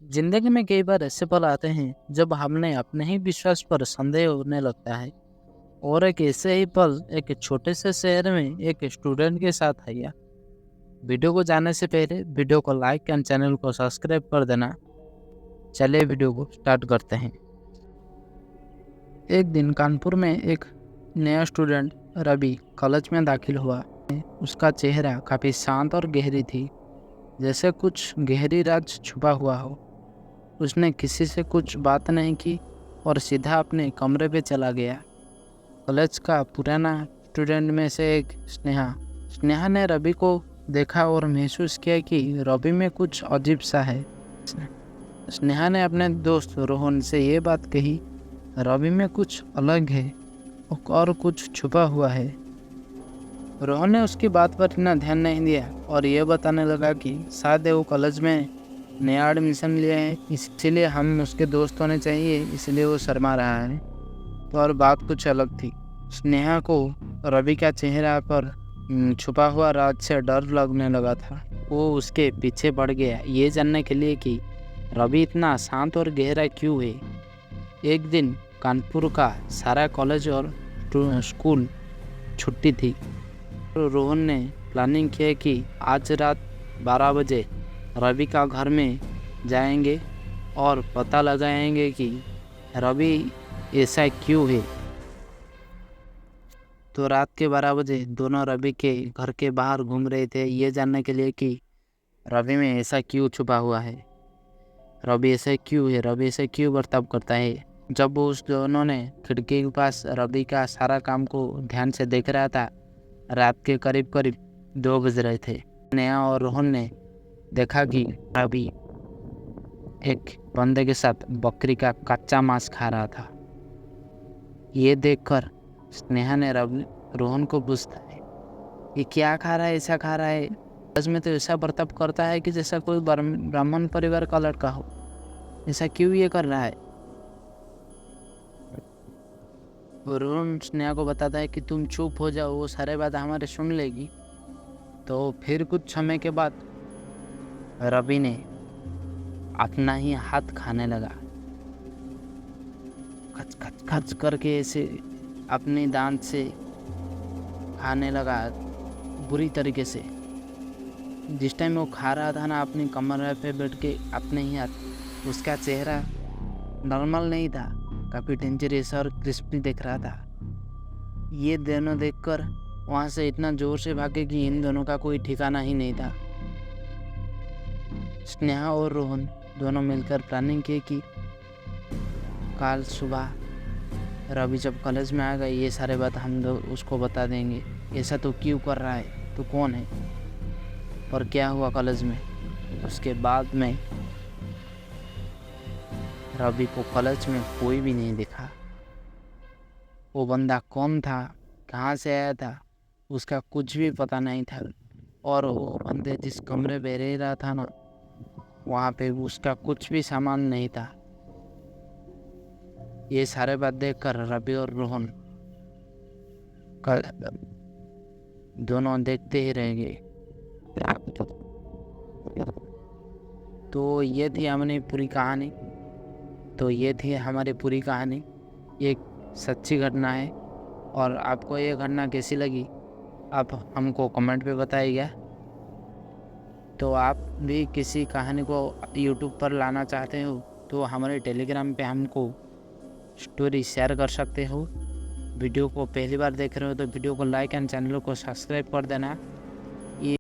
जिंदगी में कई बार ऐसे पल आते हैं जब हमने अपने ही विश्वास पर संदेह होने लगता है। और एक ऐसे ही पल एक छोटे से शहर में एक स्टूडेंट के साथ आया। वीडियो को जाने से पहले वीडियो को लाइक एंड चैनल को सब्सक्राइब कर देना। चलिए वीडियो को स्टार्ट करते हैं। एक दिन कानपुर में एक नया स्टूडेंट रवि कॉलेज में दाखिल हुआ। उसका चेहरा काफ़ी शांत और गहरी थी, जैसे कुछ गहरी राज छुपा हुआ हो। उसने किसी से कुछ बात नहीं की और सीधा अपने कमरे पे चला गया। कॉलेज का पुराना स्टूडेंट में से एक स्नेहा ने रवि को देखा और महसूस किया कि रवि में कुछ अजीब सा है। स्नेहा ने अपने दोस्त रोहन से ये बात कही, रवि में कुछ अलग है और कुछ छुपा हुआ है। रोहन ने उसकी बात पर इतना ध्यान नहीं दिया और ये बताने लगा कि शायद वो कॉलेज में नया एडमिशन लिया है, इसीलिए हम उसके दोस्त होने चाहिए, इसलिए वो शर्मा रहा है। तो और बात कुछ अलग थी। स्नेहा को रवि का चेहरा पर छुपा हुआ राज से डर लगने लगा था। वो उसके पीछे पड़ गया ये जानने के लिए कि रवि इतना शांत और गहरा क्यों है। एक दिन कानपुर का सारा कॉलेज और स्कूल छुट्टी थी। तो रोहन ने प्लानिंग किया कि आज रात 12 बजे रवि का घर में जाएंगे और पता लगाएंगे कि रवि ऐसा क्यों है। तो रात के 12 बजे दोनों रवि के घर के बाहर घूम रहे थे, ये जानने के लिए कि रवि में ऐसा क्यों छुपा हुआ है, रवि ऐसा क्यों है, रवि ऐसा क्यों बर्ताव करता है। जब उस दोनों ने खिड़की के पास रवि का सारा काम को ध्यान से देख रहा था, रात के करीब 2 बज रहे थे। नेहा और रोहन ने देखा कि रवि एक बंदे के साथ बकरी का कच्चा मांस खा रहा था। ये देखकर स्नेहा ने रोहन को पूछता है, ये क्या खा रहा है, ऐसा खा रहा है, आज में तो ऐसा बर्ताव करता है कि जैसा कोई ब्राह्मण परिवार का लड़का हो, ऐसा क्यों ये कर रहा है। रोहन स्नेहा को बताता है कि तुम चुप हो जाओ, वो सारे बात हमारे सुन लेगी। तो फिर कुछ समय के बाद रवि ने अपना ही हाथ खाने लगा, खच खच खच करके ऐसे अपने दांत से खाने लगा बुरी तरीके से। जिस टाइम वो खा रहा था ना, अपनी कमर पे बैठ के अपने ही हाथ, उसका चेहरा नॉर्मल नहीं था, काफ़ी डेंजरस और क्रिस्पी दिख रहा था। ये दोनों देखकर वहाँ से इतना जोर से भागे कि इन दोनों का कोई ठिकाना ही नहीं था। स्नेहा और रोहन दोनों मिलकर प्लानिंग की कि कल सुबह रवि जब कॉलेज में आएगा, ये सारे बात हम लोग उसको बता देंगे, ऐसा तो क्यों कर रहा है, तो कौन है और क्या हुआ कॉलेज में। उसके बाद में रवि को कॉलेज में कोई भी नहीं दिखा। वो बंदा कौन था, कहाँ से आया था, उसका कुछ भी पता नहीं था। और वो बंदे जिस कमरे में रह रहा था ना, वहाँ पे उसका कुछ भी सामान नहीं था। ये सारे बात देखकर रवि और रोहन दोनों देखते ही रह गए। तो ये थी हमारी पूरी कहानी। एक सच्ची घटना है। और आपको ये घटना कैसी लगी, आप हमको कमेंट पे बताइएगा। तो आप भी किसी कहानी को यूट्यूब पर लाना चाहते हो तो हमारे टेलीग्राम पे हमको स्टोरी शेयर कर सकते हो। वीडियो को पहली बार देख रहे हो तो वीडियो को लाइक एंड चैनल को सब्सक्राइब कर देना।